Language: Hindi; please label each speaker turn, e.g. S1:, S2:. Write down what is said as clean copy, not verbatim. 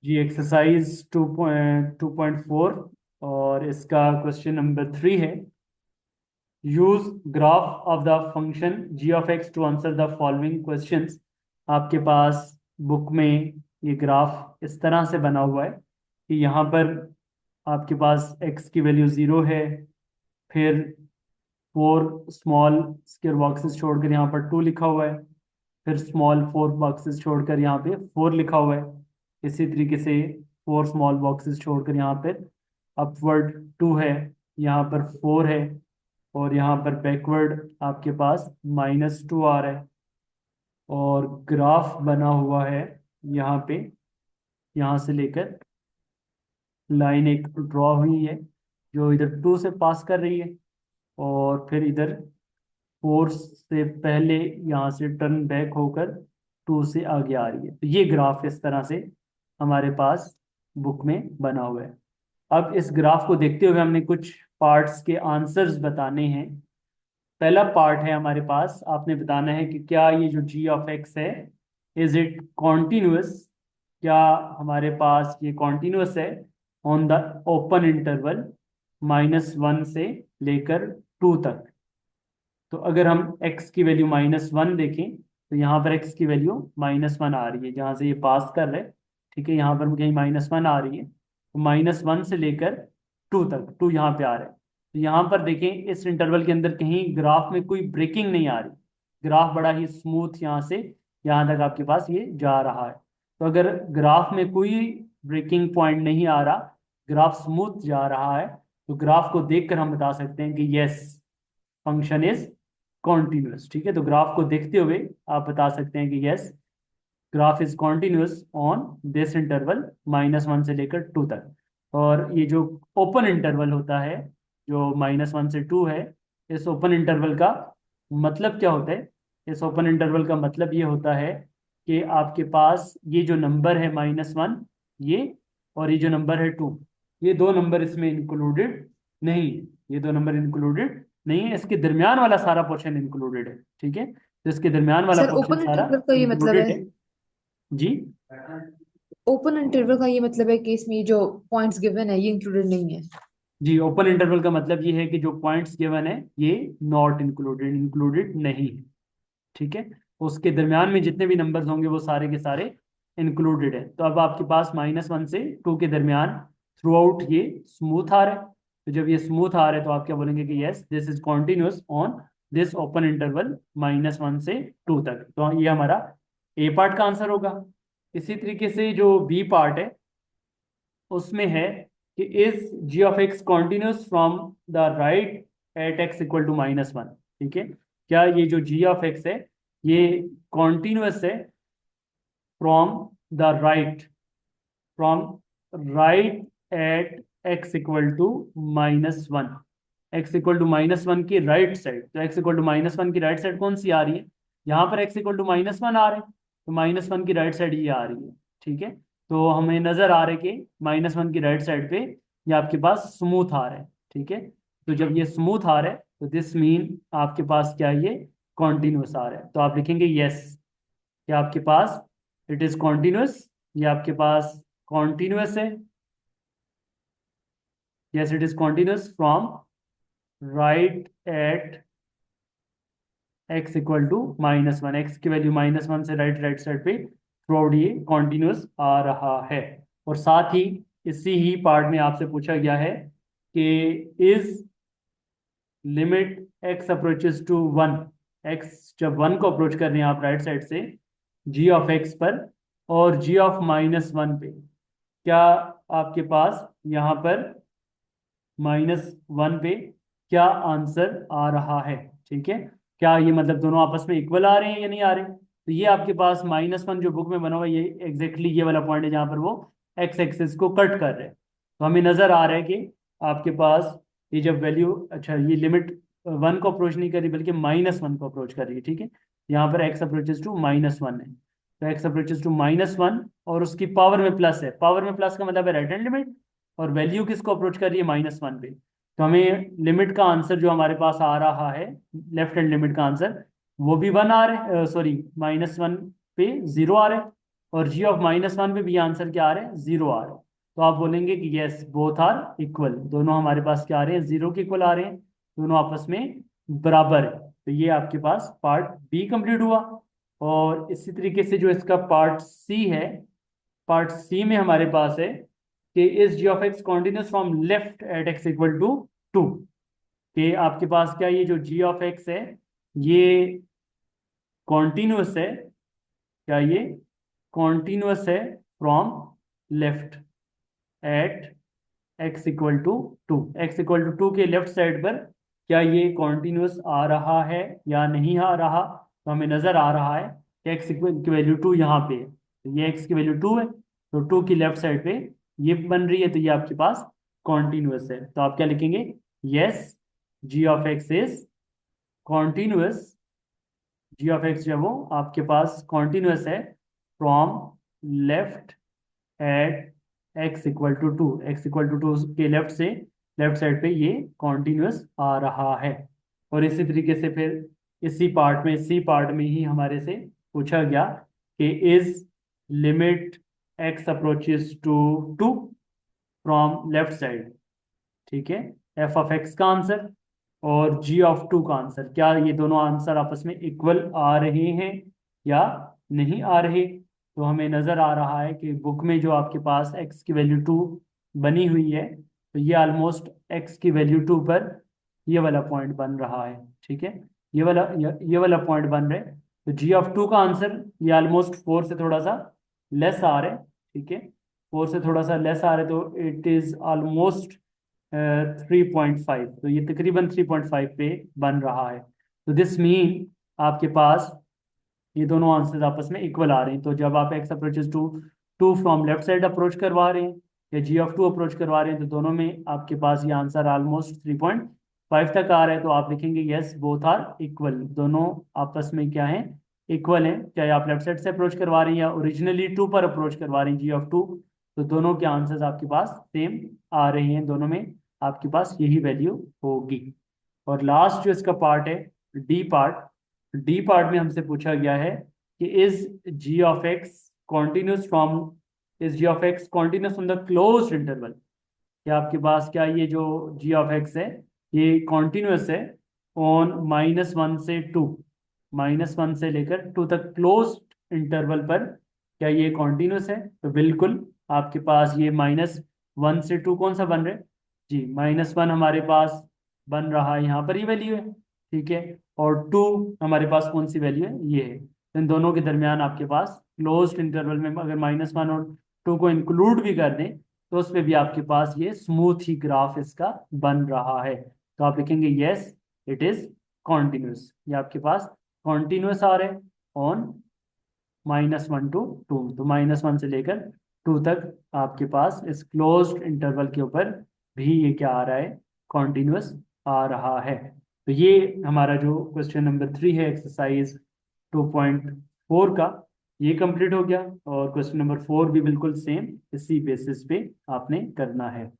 S1: जी एक्सरसाइज 2.4 और इसका क्वेश्चन नंबर 3 है। Use graph of the function g of x to answer the following questions. आपके पास बुक में ये ग्राफ इस तरह से बना हुआ है कि यहाँ पर आपके पास एक्स की वैल्यू 0 है, फिर 4 स्मॉल स्क्वायर बॉक्सेस छोड़कर यहाँ पर 2 लिखा हुआ है, फिर स्मॉल 4 बॉक्सेस छोड़कर यहाँ पे 4 लिखा हुआ है। इसी तरीके से 4 स्मॉल बॉक्सेस छोड़कर यहाँ पर अपवर्ड 2 है, यहाँ पर 4 है, और यहाँ पर बैकवर्ड आपके पास -2 आ रहा है। और ग्राफ बना हुआ है यहाँ पे, यहाँ से लेकर लाइन एक ड्रॉ हुई है जो इधर 2 से पास कर रही है, और फिर इधर 4 से पहले यहाँ से टर्न बैक होकर 2 से आगे आ रही है। तो ये ग्राफ इस तरह से हमारे पास बुक में बना हुआ है। अब इस ग्राफ को देखते हुए हमने कुछ पार्ट्स के आंसर्स बताने हैं। पहला पार्ट है हमारे पास, आपने बताना है कि क्या ये जो जी ऑफ एक्स है, इज इट कॉन्टिन्यूअस, क्या हमारे पास ये कॉन्टिन्यूअस है ऑन द ओपन इंटरवल -1 से लेकर 2 तक। तो अगर हम x की वैल्यू -1 देखें तो यहाँ पर x की वैल्यू -1 आ रही है, जहाँ से ये पास कर रहे हैं। ठीक है, यहाँ पर कहीं -1 आ रही है, तो -1 से लेकर 2 तक, 2 यहाँ पे आ रहा है। तो यहाँ पर देखें इस इंटरवल के अंदर कहीं ग्राफ में कोई ब्रेकिंग नहीं आ रही, ग्राफ बड़ा ही स्मूथ यहाँ से यहाँ तक आपके पास ये जा रहा है। तो अगर ग्राफ में कोई ब्रेकिंग पॉइंट नहीं आ रहा, ग्राफ स्मूथ जा रहा है, तो ग्राफ को देखकर हम बता सकते हैं कि यस, फंक्शन इज कॉन्टिन्यूअस। ठीक है, तो ग्राफ को देखते हुए आप बता सकते हैं कि yes, graph is continuous on this interval -1 से लेकर 2 तक। और ये जो ओपन इंटरवल होता है, जो -1 से 2 है, इस ओपन इंटरवल का मतलब क्या होता है? इस ओपन इंटरवल का मतलब ये होता है कि आपके पास ये जो नंबर है -1, ये, और ये जो नंबर है 2, ये दो नंबर इसमें इंक्लूडेड नहीं है। ये दो नंबर इंक्लूडेड नहीं है, इसके दरमियान वाला सारा पोर्शन इंक्लूडेड है। ठीक है, तो इसके दरमियान वाला
S2: सर
S1: पोर्शन
S2: ओपन
S1: सारा
S2: इंटरवल का ये मतलब
S1: इंक्लूडेड
S2: है।
S1: है। जी,
S2: ओपन इंटरवल का ये मतलब है कि इसमें जो पॉइंट्स गिवन है ये इंक्लूडेड नहीं है।
S1: जी ओपन इंटरवल का मतलब ये है कि जो पॉइंट्स गिवन है ये नॉट इंक्लूडेड, इंक्लूडेड नहीं है। ठीक है, उसके दरमियान में जितने भी नंबर्स होंगे वो सारे के सारे इंक्लूडेड है। तो अब आपके पास -1 से 2 के दरमियान थ्रू आउट ये स्मूथ आ रहा है। तो जब ये स्मूथ आ रहा है तो आप क्या बोलेंगे कि yes, this is continuous on this open interval -1 से 2 तक। तो ये हमारा ए पार्ट का आंसर होगा। इसी तरीके से जो बी पार्ट है उसमें है कि is g of x continuous from the right at x equal to -1। ठीक है, क्या ये जो जी ऑफ एक्स है ये कॉन्टिन्यूस है from the right, from right at x equal to -1, x equal to -1 की राइट साइड। तो एक्स इक्वल टू -1 की राइट साइड कौन सी आ रही है? यहाँ पर एक्स इक्वल टू -1 आ रहे हैं, तो -1 की राइट साइड ये आ रही है। ठीक है, तो हमें नजर आ रहा है कि -1 की राइट साइड पे ये आपके पास स्मूथ आ रहा है। ठीक है, तो जब ये स्मूथ आ रहा है तो दिस मीन आपके पास क्या है, ये कॉन्टिन्यूस आ रहा है। तो आप लिखेंगे यस, कि आपके पास इट इज कॉन्टिन्यूस, ये आपके पास कॉन्टिन्यूस है। Yes, it is continuous from right at x equal to -1, x की वैल्यू -1 से राइट राइट साइड पे थ्रू आउट ये कॉन्टिन्यूस आ रहा है। और साथ ही इसी ही पार्ट में आपसे पूछा गया है कि is limit x approaches to 1, x जब 1 को अप्रोच कर रहे हैं आप राइट साइड से, जी ऑफ एक्स पर और जी ऑफ -1 पे, क्या आपके पास यहाँ पर -1 पे क्या आंसर आ रहा है? ठीक है, क्या ये मतलब दोनों आपस में इक्वल आ रहे हैं या नहीं आ रहे? तो ये आपके पास -1 जो बुक में बना हुआ है, ये एग्जैक्टली ये वाला पॉइंट है जहाँ पर वो एक्स एक्सिस को कट कर रहे हैं। तो हमें नजर आ रहा है कि आपके पास ये जब वैल्यू, अच्छा ये लिमिट 1 को अप्रोच नहीं कर रही बल्कि -1 को अप्रोच कर रही है। ठीक है, यहाँ पर एक्स अप्रोचेस टू -1 है, तो एक्स अप्रोचेस टू -1 और उसकी पावर में प्लस है। पावर में प्लस का मतलब है राइट हैंड लिमिट, और वैल्यू किसको अप्रोच कर रही है? -1 पे। तो हमें लिमिट का आंसर जो हमारे पास आ रहा है, लेफ्ट हैंड लिमिट का आंसर, वो भी 1 आ रहा है, सॉरी -1 पे 0 आ रहा है, और g ऑफ -1 पे भी आंसर क्या आ रहे हैं, 0 आ रहे हैं। तो आप बोलेंगे कि यस बोथ आर इक्वल, दोनों हमारे पास क्या आ रहे हैं, 0 के इक्वल आ रहे हैं, दोनों आपस में बराबर है। तो ये आपके पास पार्ट बी कंप्लीट हुआ। और इसी तरीके से जो इसका पार्ट सी है, पार्ट सी में हमारे पास है कि is g of x continuous from left at x equal to 2। कि आपके पास क्या ये जो जी ऑफ एक्स है ये कॉन्टिन्यूस है, क्या ये कॉन्टिन्यूस है from left at x equal to 2, x equal to 2 के लेफ्ट साइड पर क्या ये कॉन्टिन्यूस आ रहा है या नहीं आ रहा। तो हमें नजर आ रहा है कि एक्स इक्वल की वैल्यू 2 यहाँ पे है, तो ये एक्स की वैल्यू 2 है, तो 2 की लेफ्ट साइड पे ये बन रही है, तो ये आपके पास कॉन्टिन्यूस है। तो आप क्या लिखेंगे, yes g of x is continuous, g of x जो है वो आपके पास कॉन्टिन्यूस है from left at x equal to 2, x equal to 2 के लेफ्ट से लेफ्ट साइड पे ये कॉन्टिन्यूस आ रहा है। और इसी तरीके से फिर इसी पार्ट में ही हमारे से पूछा गया कि is limit x approaches to 2 from left side, ठीक है, एफ ऑफ एक्स का आंसर और जी ऑफ 2 का आंसर, क्या ये दोनों आंसर आपस में इक्वल आ रहे हैं या नहीं आ रहे। तो हमें नजर आ रहा है कि बुक में जो आपके पास x की वैल्यू 2 बनी हुई है, तो ये ऑलमोस्ट x की वैल्यू 2 पर ये वाला पॉइंट बन रहा है, ठीक है, ये वाला पॉइंट बन रहा है। तो जी ऑफ 2 का आंसर ये ऑलमोस्ट 4 से थोड़ा सा लेस आ रहा है, ठीक है, 4 से थोड़ा सा लेस आ रहा है, तो इट इज ऑलमोस्ट 3.5, तो ये तकरीबन 3.5 पे बन रहा है। तो दिस मीन आपके पास ये दोनों आंसर्स आपस में इक्वल आ रहे हैं। तो जब आप x approaches to 2 from left side approach करवा रहे हैं या जी ऑफ 2 अप्रोच करवा रहे हैं, तो दोनों में आपके पास ये आंसर ऑलमोस्ट 3.5 तक आ रहा है। तो आप लिखेंगे यस बोथ आर इक्वल, दोनों आपस में क्या है, इक्वल है, चाहे आप लेफ्ट साइड से अप्रोच करवा रहे हैं या ओरिजिनली 2 पर अप्रोच करवा रहे हैं जी ऑफ 2, तो दोनों के आंसर्स आपके पास सेम आ रहे हैं, दोनों में आपके पास यही वैल्यू होगी। और लास्ट जो इसका पार्ट है, डी पार्ट, डी पार्ट में हमसे पूछा गया है कि is g of x continuous from, is g of x continuous from the closed interval. क्या आपके पास क्या ये जो जी ऑफ एक्स है ये कॉन्टिन्यूस है ऑन -1 से 2, -1 से लेकर 2 तक क्लोज्ड इंटरवल पर क्या ये कॉन्टिन्यूस है। तो बिल्कुल आपके पास ये -1 से 2 कौन सा बन रहा है, जी -1 हमारे पास बन रहा है, यहाँ पर ये वैल्यू है, ठीक है, और 2 हमारे पास कौन सी वैल्यू है, ये है। तो इन दोनों के दरमियान आपके पास क्लोज्ड इंटरवल में अगर -1 और 2 को इंक्लूड भी कर दें, तो उसमें भी आपके पास ये स्मूथ ही ग्राफ इसका बन रहा है। तो आप लिखेंगे यस इट इज कॉन्टिन्यूस, ये आपके पास कॉन्टिन्यूस आ रहे हैं ऑन -1 टू 2, तो -1 से लेकर 2 तक आपके पास इस क्लोज्ड इंटरवल के ऊपर भी ये क्या आ रहा है, कॉन्टिन्यूस आ रहा है। तो ये हमारा जो क्वेश्चन नंबर 3 है एक्सरसाइज 2.4 का, ये कंप्लीट हो गया। और क्वेश्चन नंबर 4 भी बिल्कुल सेम इसी बेसिस पे आपने करना है।